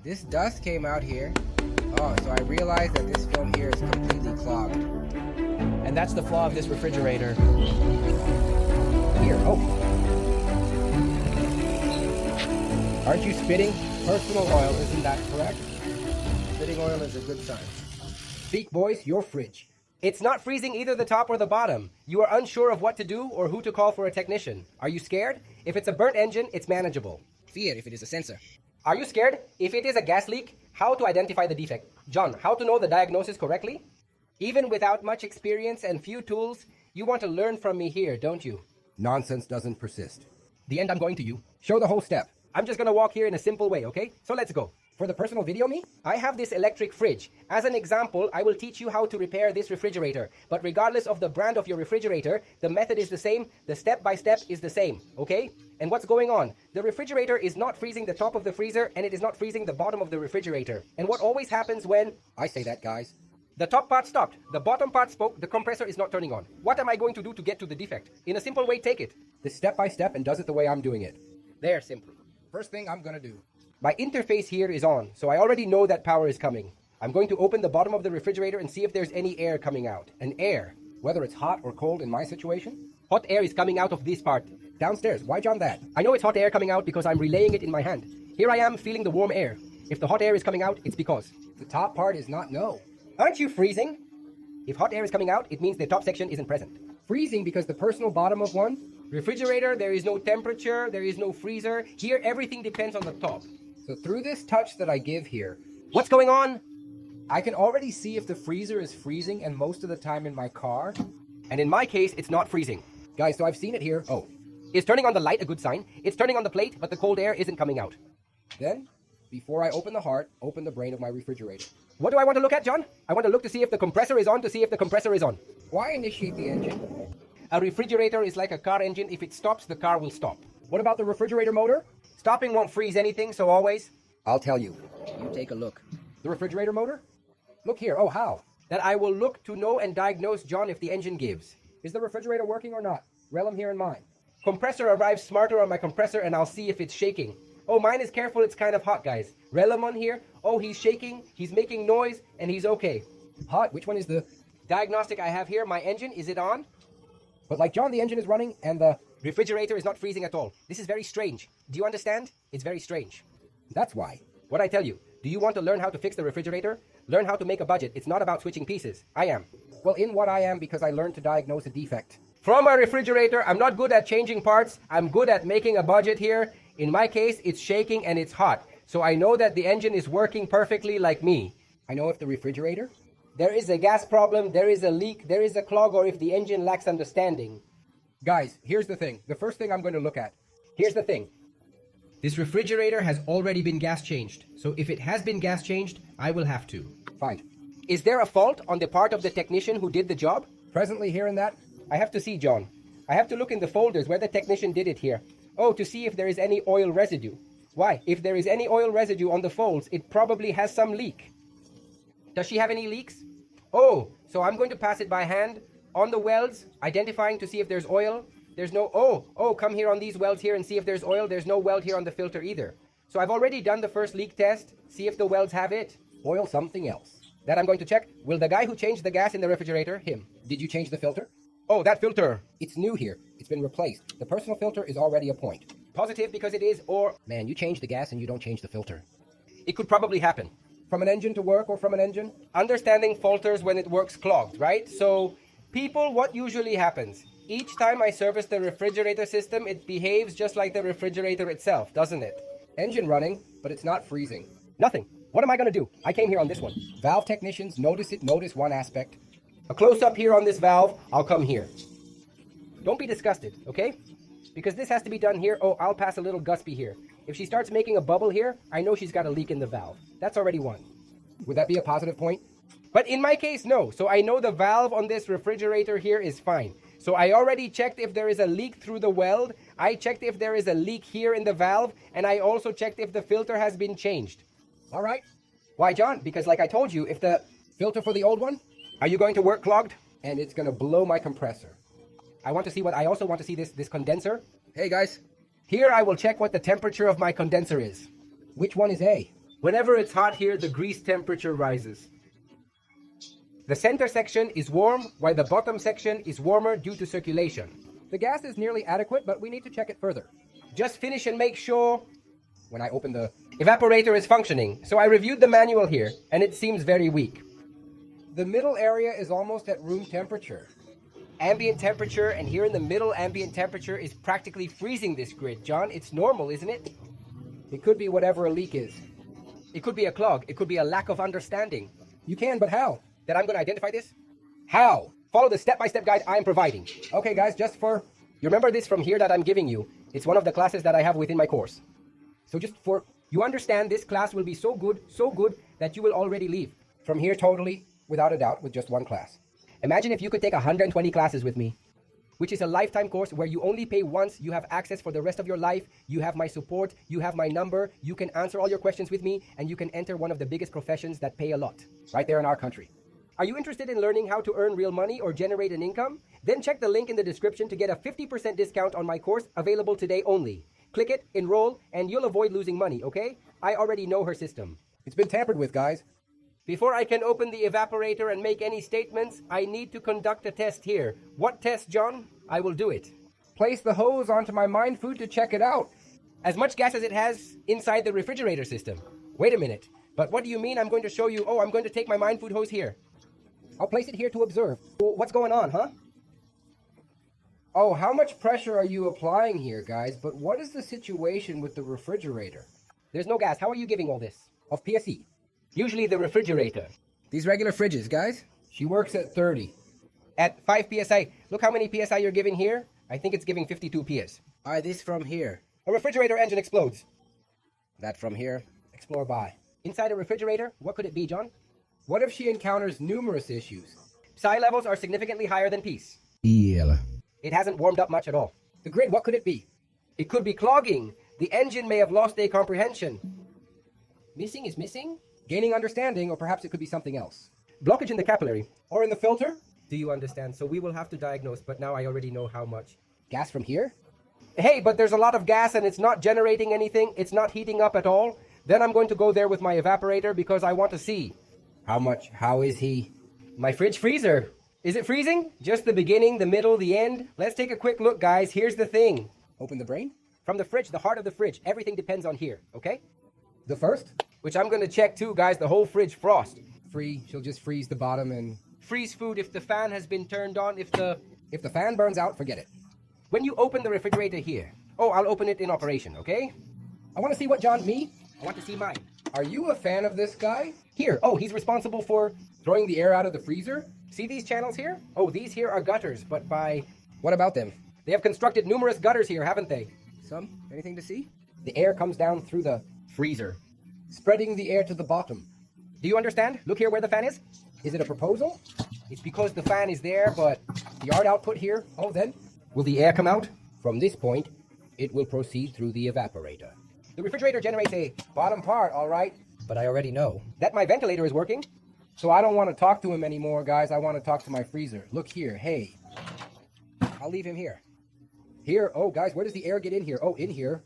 This dust came out here. Oh, so I realized that this film here is completely clogged. And that's the flaw of this refrigerator. Here, oh. Aren't you spitting personal oil? Isn't that correct? Spitting oil is a good sign. Speak, boys, your fridge. It's not freezing either the top or the bottom. You are unsure of what to do or who to call for a technician. Are you scared? If it's a burnt engine, it's manageable. Fear if it is a sensor. Are you scared? If it is a gas leak, how to identify the defect? John, how to know the diagnosis correctly? Even without much experience and few tools, you want to learn from me here, don't you? Nonsense doesn't persist. The end I'm going to you. Show the whole step. I'm just going to walk here in a simple way, okay? So let's go. For the personal video me? I have this electric fridge. As an example, I will teach you how to repair this refrigerator. But regardless of the brand of your refrigerator, the method is the same, the step-by-step is the same, okay? And what's going on? The refrigerator is not freezing the top of the freezer, and it is not freezing the bottom of the refrigerator. And what always happens when... I say that, guys. The top part stopped, the bottom part spoke, the compressor is not turning on. What am I going to do to get to the defect? In a simple way, take it. This step by step and does it the way I'm doing it. There, simply. First thing I'm gonna do. My interface here is on, so I already know that power is coming. I'm going to open the bottom of the refrigerator and see if there's any air coming out. An air. Whether it's hot or cold in my situation? Hot air is coming out of this part. Downstairs, why John that? I know it's hot air coming out because I'm relaying it in my hand. Here I am feeling the warm air. If the hot air is coming out, it's because. The top part is not no. Aren't you freezing? If hot air is coming out, it means the top section isn't present. Freezing because the personal bottom of one? Refrigerator, there is no temperature, there is no freezer. Here, everything depends on the top. So through this touch that I give here, What's going on? I can already see if the freezer is freezing, and most of the time in my car. And in my case, it's not freezing. Guys, so I've seen it here. Oh, Is turning on the light a good sign? It's turning on the plate, but the cold air isn't coming out. then, before I open the heart, open the brain of my refrigerator. What do I want to look at, John? I want to look to see if the compressor is on, to see if the compressor is on. Why initiate the engine? A refrigerator is like a car engine. If it stops, the car will stop. What about the refrigerator motor? Stopping won't freeze anything, so always. I'll tell you. You take a look. The refrigerator motor? Look here. Oh, how? That I will look to know and diagnose, John, if the engine gives. Is the refrigerator working or not? Relum here in mine. Compressor arrives smarter on my compressor, and I'll see if it's shaking. Oh, mine is careful, it's kind of hot, guys. Relum on here. Oh, he's shaking, he's making noise, and he's okay. Hot? Which one is the... Diagnostic I have here, my engine, is it on? But like John, the engine is running and the... Refrigerator is not freezing at all. This is very strange. Do you understand? It's very strange. That's why. What I tell you, do you want to learn how to fix the refrigerator? Learn how to make a budget. It's not about switching pieces. I am. Well, in what I am because I learned to diagnose a defect. From a refrigerator, I'm not good at changing parts. I'm good at making a budget here. In my case, it's shaking and it's hot. So I know that the engine is working perfectly like me. I know if the refrigerator... There is a gas problem, there is a leak, there is a clog, or if the engine lacks understanding. Guys, here's the thing. The first thing I'm going to look at. Here's the thing. This refrigerator has already been gas changed. So if it has been gas changed, I will have to. Fine. Is there a fault on the part of the technician who did the job? Presently hearing that, I have to see, John. I have to look in the folders where the technician did it here. Oh, to see if there is any oil residue. Why? If there is any oil residue on the folds, it probably has some leak. Does she have any leaks? Oh, so I'm going to pass it by hand on the welds, identifying to see if there's oil. There's no, oh, come here on these welds here and see if there's oil. There's no weld here on the filter either. So I've already done the first leak test. See if the welds have it. oil something else. That I'm going to check. Will the guy who changed the gas in the refrigerator, him? Did you change the filter? Oh, that filter. It's new here. It's been replaced. The personal filter is already a point. Positive because it is, or Man, you change the gas and you don't change the filter. it could probably happen. From an engine to work or from an engine? Understanding falters when it works clogged, right? So, people, what usually happens? Each time I service the refrigerator system, it behaves just like the refrigerator itself, doesn't it? Engine running, but it's not freezing. Nothing. What am I going to do? I came here on this one. Valve technicians notice one aspect. A close-up here on this valve, I'll come here. Don't be disgusted, okay? Because this has to be done here. Oh, I'll pass a little guspy here. If she starts making a bubble here, I know she's got a leak in the valve. That's already one. Would that be a positive point? But in my case, no. So I know the valve on this refrigerator here is fine. So I already checked if there is a leak through the weld. I checked if there is a leak here in the valve. And I also checked if the filter has been changed. All right. Why, John? Because like I told you, if the... Filter for the old one? Are you going to work clogged? And it's going to blow my compressor. I want to see what... I also want to see this condenser. Hey, guys. Here I will check what the temperature of my condenser is. Which one is A? Whenever it's hot here, the grease temperature rises. The center section is warm, while the bottom section is warmer due to circulation. The gas is nearly adequate, but we need to check it further. Just finish and make sure when I open the evaporator is functioning. So I reviewed the manual here, and it seems very weak. The middle area is almost at room temperature. Ambient temperature, and here in the middle, ambient temperature is practically freezing this grid. John, it's normal, isn't it? It could be whatever a leak is. It could be a clog. It could be a lack of understanding. You can, but how? That I'm going to identify this? How? Follow the step-by-step guide I'm providing. Okay, guys, just for... You remember this from here that I'm giving you? It's one of the classes that I have within my course. So just for... You understand this class will be so good that you will already leave. From here, totally, without a doubt, with just one class. Imagine if you could take 120 classes with me, which is a lifetime course where you only pay once, you have access for the rest of your life, you have my support, you have my number, you can answer all your questions with me, and you can enter one of the biggest professions that pay a lot. Right there in our country. Are you interested in learning how to earn real money or generate an income? Then check the link in the description to get a 50% discount on my course, available today only. Click it, enroll, and you'll avoid losing money, okay? I already know her system. It's been tampered with, guys. Before I can open the evaporator and make any statements, I need to conduct a test here. What test, John? I will do it. Place the hose onto my mind food to check it out. As much gas as it has inside the refrigerator system. Wait a minute. But what do you mean I'm going to show you? Oh, I'm going to take my mind food hose here. I'll place it here to observe. Well, what's going on, huh? Oh, how much pressure are you applying here, guys? But what is the situation with the refrigerator? There's no gas. How are you giving all this? Of PSE. Usually the refrigerator. These regular fridges, guys. She works at 30. At 5 PSI. Look how many PSI you're giving here. I think it's giving 52 PS. This from here. A refrigerator engine explodes. That from here. Explore by. Inside a refrigerator, what could it be, John? What if she encounters numerous issues? Psi levels are significantly higher than peace. Yeah. It hasn't warmed up much at all. The grid, what could it be? It could be clogging. The engine may have lost a comprehension. Missing is missing? Gaining understanding, or perhaps it could be something else. Blockage in the capillary. Or in the filter? Do you understand? So we will have to diagnose, but now I already know how much. Gas from here? Hey, but there's a lot of gas and it's not generating anything. It's not heating up at all. Then I'm going to go there with my evaporator because I want to see. How much? How is he? My fridge freezer. Is it freezing? Just the beginning, the middle, the end? Let's take a quick look, guys. Here's the thing. Open the brain? From the fridge, the heart of the fridge. Everything depends on here, okay? The first? Which I'm going to check too, guys. The whole fridge frost. She'll just freeze the bottom and... Freeze food if the fan has been turned on, if the fan burns out, forget it. When you open the refrigerator here. Oh, I'll open it in operation, okay? I want to see what, John? Me? I want to see mine. Are you a fan of this guy? Here. Oh, he's responsible for... Throwing the air out of the freezer? See these channels here? Oh, these here are gutters, but by... What about them? They have constructed numerous gutters here, haven't they? Some? Anything to see? The air comes down through the freezer, spreading the air to the bottom. Do you understand? Look here where the fan is. Is it a proposal? It's because the fan is there, but the yard output here. Oh, then? Will the air come out? From this point, it will proceed through the evaporator. The refrigerator generates a... Bottom part, all right. But I already know that my ventilator is working. So I don't want to talk to him anymore, guys. I want to talk to my freezer. Look here. Hey. I'll leave him here. Here. Oh, guys, where does the air get in here? Oh, in here.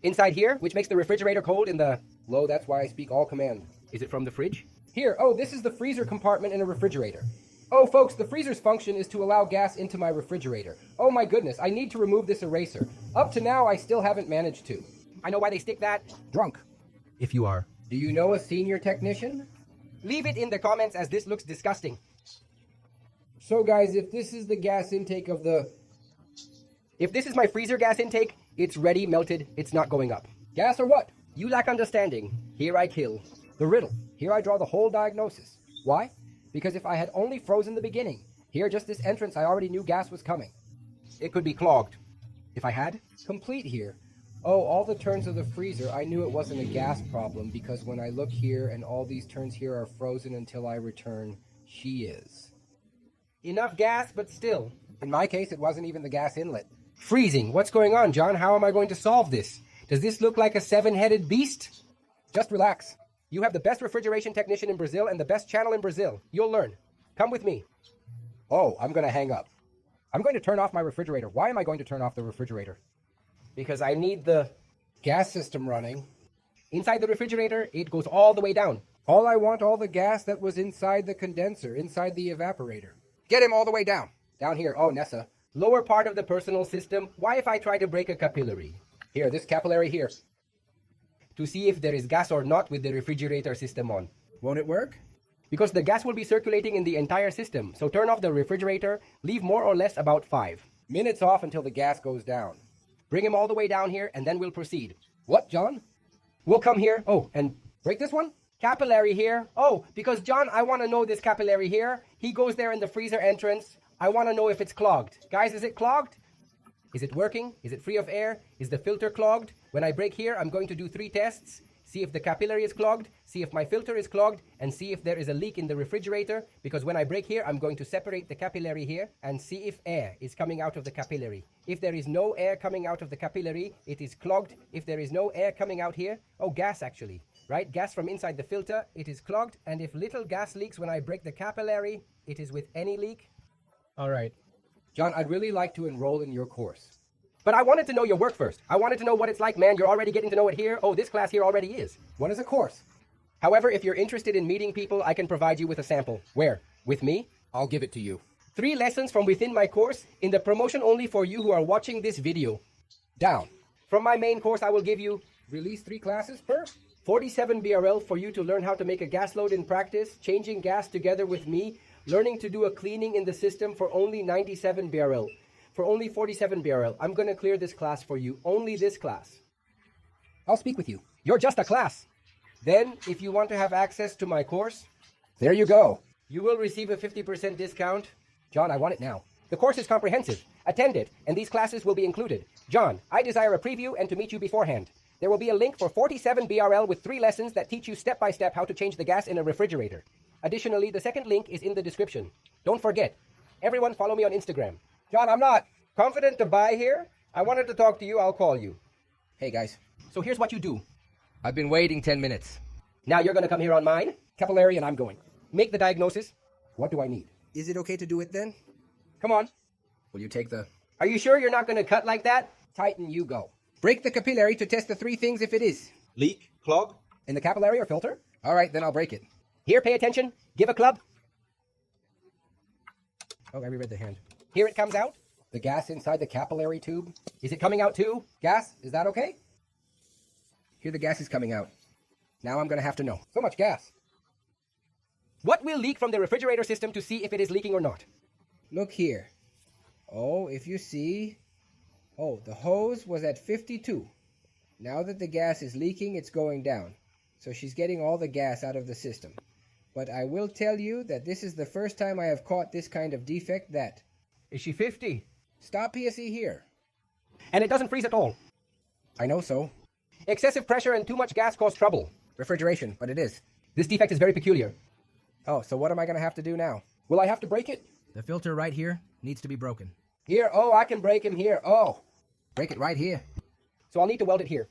Inside here, which makes the refrigerator cold in the... Low, that's why I speak all command. Is it from the fridge? Here. Oh, this is the freezer compartment in a refrigerator. Oh, folks, the freezer's function is to allow gas into my refrigerator. Oh, my goodness. I need to remove this eraser. Up to now, I still haven't managed to. I know why they stick that. Drunk. If you are. Do you know a senior technician? Leave it in the comments as this looks disgusting. So, guys, if this is the gas intake of the... If this is my freezer gas intake, it's ready, melted, it's not going up. Gas or what? You lack understanding. Here I kill. The riddle. Here I draw the whole diagnosis. Why? Because if I had only frozen the beginning, here just this entrance, I already knew gas was coming. It could be clogged. If I had? Complete here. Oh, all the turns of the freezer, I knew it wasn't a gas problem because when I look here and all these turns here are frozen until I return, she is. Enough gas, but still. In my case, it wasn't even the gas inlet. Freezing. What's going on, John? How am I going to solve this? Does this look like a seven-headed beast? Just relax. You have the best refrigeration technician in Brazil and the best channel in Brazil. You'll learn. Come with me. Oh, I'm going to hang up. I'm going to turn off my refrigerator. Why am I going to turn off the refrigerator? Because I need the gas system running. Inside the refrigerator, it goes all the way down. I want all the gas that was inside the condenser, inside the evaporator. Get him all the way down. Down here. Oh, Nessa. Lower part of the personal system. Why if I try to break a capillary? Here, this capillary here. To see if there is gas or not with the refrigerator system on. Won't it work? Because the gas will be circulating in the entire system. So turn off the refrigerator, leave more or less about 5 Minutes off until the gas goes down. Bring him all the way down here, and then we'll proceed. What, John? We'll come here. Oh, and Break this one? capillary here. Oh, because John, I want to know this capillary here. He goes there in the freezer entrance. I want to know if it's clogged. Guys, is it clogged? Is it working? Is it free of air? Is the filter clogged? When I break here, I'm going to do 3 tests. See if the capillary is clogged, see if my filter is clogged, and see if there is a leak in the refrigerator. Because when I break here, I'm going to separate the capillary here and see if air is coming out of the capillary. If there is no air coming out of the capillary, it is clogged. If there is no air coming out here, oh, gas actually, right? Gas from inside the filter, it is clogged. And if little gas leaks when I break the capillary, it is with any leak. All right. John, I'd really like to enroll in your course. But I wanted to know your work first. I wanted to know what it's like, man. You're already getting to know it here. Oh, this class here already is. What is a course? However, if you're interested in meeting people, I can provide you with a sample. Where? With me? I'll give it to you. 3 lessons from within my course in the promotion only for you who are watching this video. Down. From my main course, I will give you Release 3 classes per? 47 BRL for you to learn how to make a gas load in practice, changing gas together with me, learning to do a cleaning in the system for only 97 BRL. For only 47 BRL. I'm going to clear this class for you. Only this class. I'll speak with you. You're just a class. Then, if you want to have access to my course, There you go. you will receive a 50% discount. John, I want it now. The course is comprehensive. Attend it, and these classes will be included. John, I desire a preview and to meet you beforehand. There will be a link for 47 BRL with 3 lessons that teach you step-by-step how to change the gas in a refrigerator. Additionally, the second link is in the description. Don't forget, everyone follow me on Instagram. John, I'm not. Confident to buy here? I wanted to talk to you, I'll call you. Hey, guys. So here's what you do. I've been waiting 10 minutes. Now you're going to come here on mine. Capillary, and I'm going. Make the diagnosis. What do I need? Is it okay to do it then? Come on. Will you take the... Are you sure you're not going to cut like that? Tighten, you go. Break the capillary to test the 3 things if it is. Leak, clog. In the capillary or filter? All right, then I'll break it. Here, pay attention. Give a club. Oh, I reread the hand. Here it comes out. The gas inside the capillary tube? Is it coming out too? Gas? Is that okay? Here the gas is coming out. Now I'm going to have to know. So much gas. What will leak from the refrigerator system to see if it is leaking or not? Look here. Oh, if you see... Oh, the hose was at 52. Now that the gas is leaking, it's going down. So she's getting all the gas out of the system. But I will tell you that this is the first time I have caught this kind of defect that... Is she 50? Stop PSE here. And it doesn't freeze at all. I know so. Excessive pressure and too much gas cause trouble. Refrigeration, but it is. This defect is very peculiar. Oh, so what am I going to have to do now? Will I have to break it? The filter right here needs to be broken. Here. Oh, I can break him here. Oh. Break it right here. So I'll need to weld it here.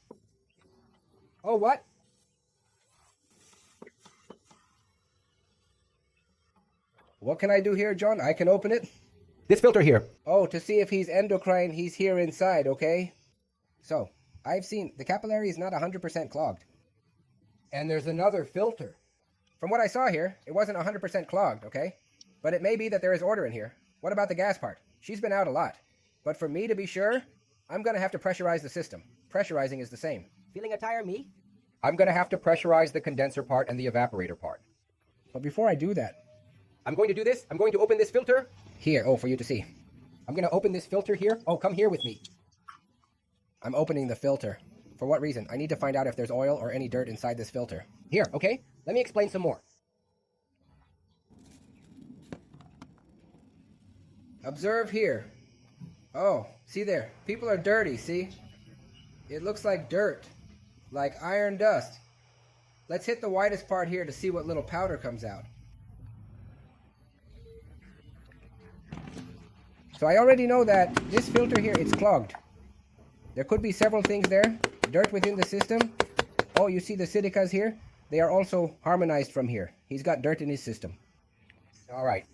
Oh, what? What can I do here, John? I can open it. This filter here. Oh, to see if he's endocrine, he's here inside, okay? So, I've seen the capillary is not 100% clogged. And there's another filter. From what I saw here, it wasn't 100% clogged, okay? But it may be that there is order in here. What about the gas part? She's been out a lot. But for me to be sure, I'm going to have to pressurize the system. Pressurizing is the same. Feeling a tire, me? I'm going to have to pressurize the condenser part and the evaporator part. But before I do that, I'm going to do this. I'm going to open this filter. here, oh, for you to see. I'm going to open this filter here. Oh, come here with me. I'm opening the filter. For what reason? I need to find out if there's oil or any dirt inside this filter. Here, okay? Let me explain some more. Observe here. Oh, see there. People are dirty, see? It looks like dirt. Like iron dust. Let's hit the whitest part here to see what little powder comes out. So I already know that this filter here, it's clogged. There could be several things there. Dirt within the system. Oh, you see the silicas here? They are also harmonized from here. He's got dirt in his system. All right.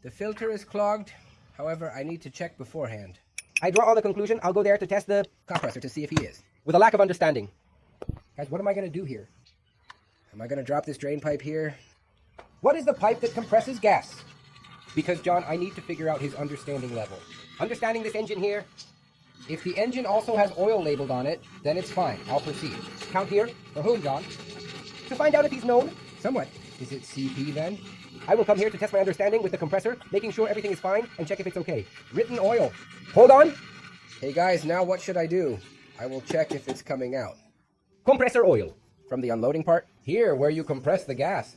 The filter is clogged. However, I need to check beforehand. I draw on the conclusion. I'll go there to test the... Compressor to see if he is. with a lack of understanding. Guys, what am I going to do here? Am I going to drop this drain pipe here? What is the pipe that compresses gas? Because, John, I need to figure out his understanding level. Understanding this engine here? If the engine also has oil labeled on it, then it's fine. I'll proceed. Count here. For whom, John? To find out if he's known. Somewhat. Is it CP then? I will come here to test my understanding with the compressor, making sure everything is fine, and check if it's okay. Written oil. Hold on. Hey guys, now what should I do? I will check if it's coming out. Compressor oil. From the unloading part? Here, where you compress the gas.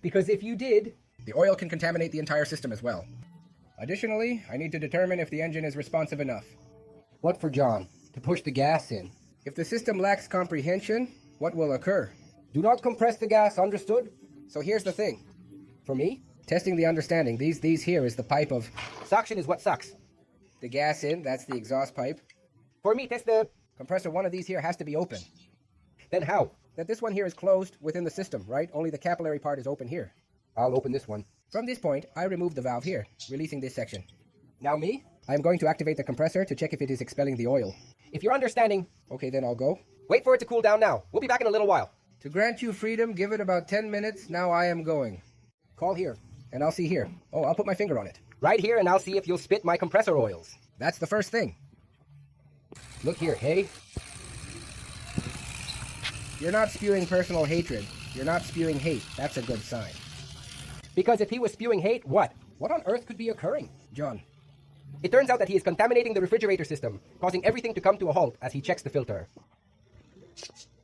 Because if you did... The oil can contaminate the entire system as well. Additionally, I need to determine if the engine is responsive enough. What for, John? To push the gas in. If the system lacks comprehension, what will occur? Do not compress the gas, understood? So here's the thing. For me? Testing the understanding. These here is the pipe of... Suction is what sucks. The gas in, that's the exhaust pipe. For me, test the... Compressor, one of these here has to be open. Then how? That this one here is closed within the system, right? Only the capillary part is open here. I'll open this one. From this point, I remove the valve here, releasing this section. Now me? I am going to activate the compressor to check if it is expelling the oil. If you're understanding... Okay, then I'll go. Wait for it to cool down now. We'll be back in a little while. To grant you freedom, give it about 10 minutes. Now I am going. Call here. And I'll see here. Oh, I'll put my finger on it. Right here, and I'll see if you'll spit my compressor oils. That's the first thing. Look here, hey? You're not spewing personal hatred. You're not spewing hate. That's a good sign. Because if he was spewing hate, what? What on earth could be occurring? John. It turns out that he is contaminating the refrigerator system, causing everything to come to a halt as he checks the filter.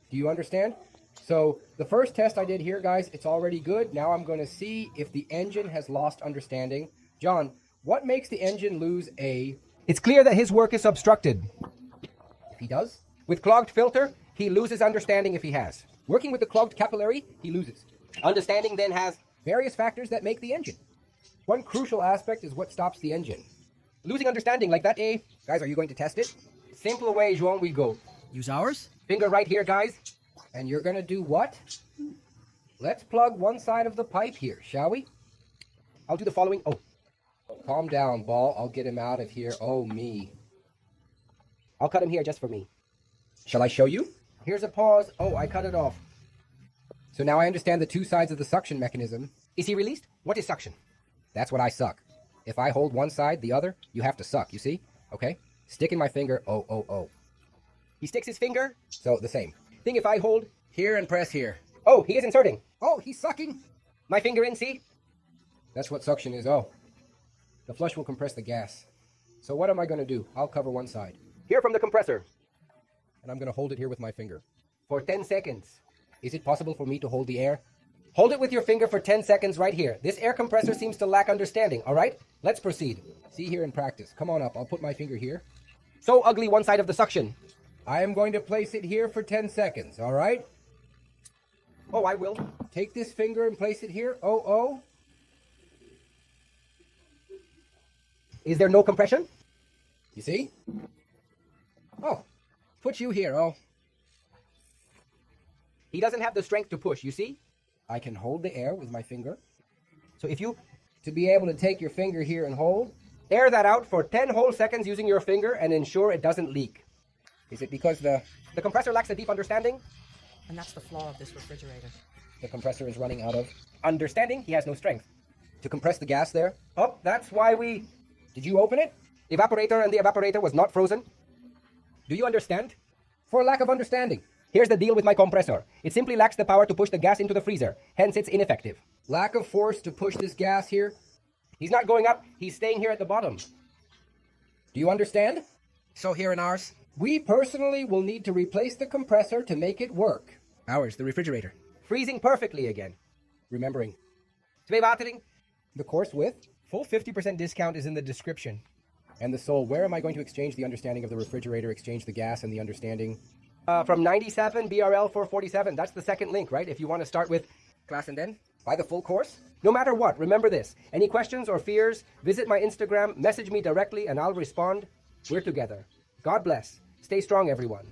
Do you understand? So, the first test I did here, guys, it's already good. Now I'm going to see if the engine has lost understanding. John, what makes the engine lose a... It's clear that his work is obstructed. If he does? With clogged filter, he loses understanding if he has. Working with the clogged capillary, he loses. Understanding then has various factors that make the engine. One crucial aspect is what stops the engine. Losing understanding like that, eh? Guys, are you going to test it? Simple way, Joan, we go. Use ours? Finger right here, guys. And you're going to do what? Let's plug one side of the pipe here, shall we? I'll do the following. Oh, calm down, Ball. I'll get him out of here. Oh, me. I'll cut him here just for me. Shall I show you? Here's a pause. Oh, I cut it off. So now I understand the two sides of the suction mechanism. Is he released? What is suction? That's what I suck. If I hold one side, the other, you have to suck, you see? Okay? Stick in my finger. Oh, oh, oh. He sticks his finger. So the same. Thing if I hold Here and press here. Oh, he is inserting. Oh, he's sucking. My finger in, see? That's what suction is. Oh. The flush will compress the gas. So what am I going to do? I'll cover one side. Here from the compressor. And I'm going to hold it here with my finger. For 10 seconds. Is it possible for me to hold the air? Hold it with your finger for 10 seconds right here. This air compressor seems to lack understanding, all right? Let's proceed. See here in practice. Come on up. I'll put my finger here. So ugly one side of the suction. I am going to place it here for 10 seconds, all right? Oh, I will. Take this finger and place it here. Oh, oh. Is there no compression? You see? Oh, put you here, oh. He doesn't have the strength to push, you see? I can hold the air with my finger. So if you, to be able to take your finger here and hold, air that out for 10 whole seconds using your finger and ensure it doesn't leak. Is it because the compressor lacks a deep understanding? And that's the flaw of this refrigerator. The compressor is running out of understanding. He has no strength to compress the gas there. Oh, that's why we... Did you open it? Evaporator and the evaporator was not frozen. Do you understand? For lack of understanding. Here's the deal with my compressor. It simply lacks the power to push the gas into the freezer. Hence, it's ineffective. Lack of force to push this gas here? He's not going up. He's staying here at the bottom. Do you understand? So here in ours? We personally will need to replace the compressor to make it work. Ours, the refrigerator. Freezing perfectly again. Remembering. Twee watering. The course with? Full 50% discount is in the description. And the soul, where am I going to exchange the understanding of the refrigerator, exchange the gas and the understanding? From 97 BRL 447. That's the second link, right? If you want to start with Class and then? buy the full course. No matter what, remember this. Any questions or fears, visit my Instagram, message me directly, and I'll respond. We're together. God bless. Stay strong, everyone.